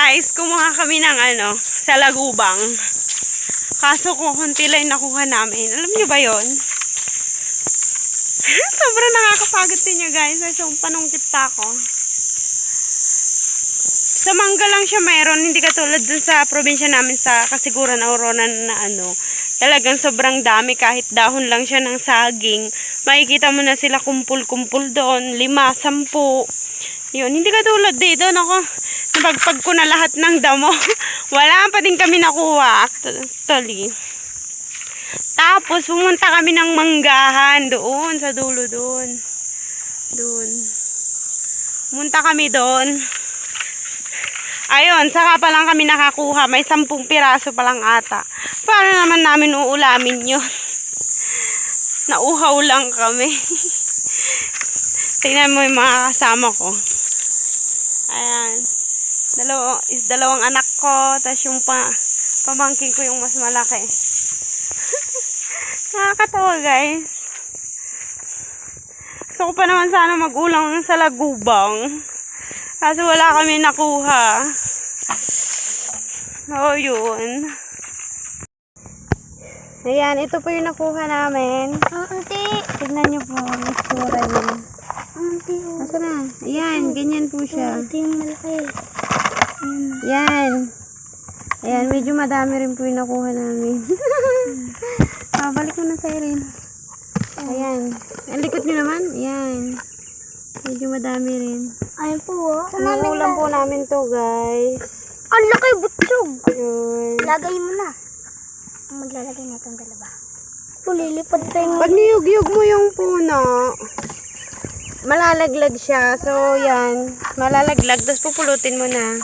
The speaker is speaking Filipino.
guys, kumuha kami ng sa lagubang. Kaso kunti lang nakuha namin. Alam niyo ba yon? Sobrang nakakapagod din niya guys. So, panungkit pa ako. Sa mangga lang siya mayroon. Hindi katulad dun sa probinsya namin sa Kasiguran, Aurora na talagang sobrang dami. Kahit dahon lang siya ng saging. Makikita mo na sila kumpul-kumpul doon. 5, 10. Yun, hindi katulad dito. Ako, napagpag ko na lahat ng damo. Wala pa din kami nakuha. Actually. Tapos, pumunta kami ng manggahan doon, sa dulo doon. Doon. Pumunta kami doon. Ayun, saka pa lang kami nakakuha. May 10 piraso pa lang ata. Paano naman namin uulamin yun? Nauhaw lang kami. Tingnan mo yung mga kasama ko. Ayan. Dalawang anak ko. Tapos yung pamangkin ko yung mas malaki. Nakakatawa guys. Gusto ko pa naman sana magulang sa lagubang. Kaso wala kami nakuha. So yun. Ayan, ito po yung nakuha namin. Auntie. Tignan nyo po yung itsura niya. Auntie. Asa na? Ayan, ganyan po siya. Auntie yung malaki. Ayan. Ayan, medyo madami rin po yung nakuha namin. Balik ko na sa Irene. Ayan. Ang likod nyo naman. Ayan. Medyo madami rin. Ayun po. Ulam po namin to guys. Ang laki butsog. Yun. Lagay mo na. Maglalagay na itong dalawa. Lilipad tayo. Pag niyug-yug mo yung puno, malalaglag siya. So, yan. Malalaglag. Tapos pupulutin mo na.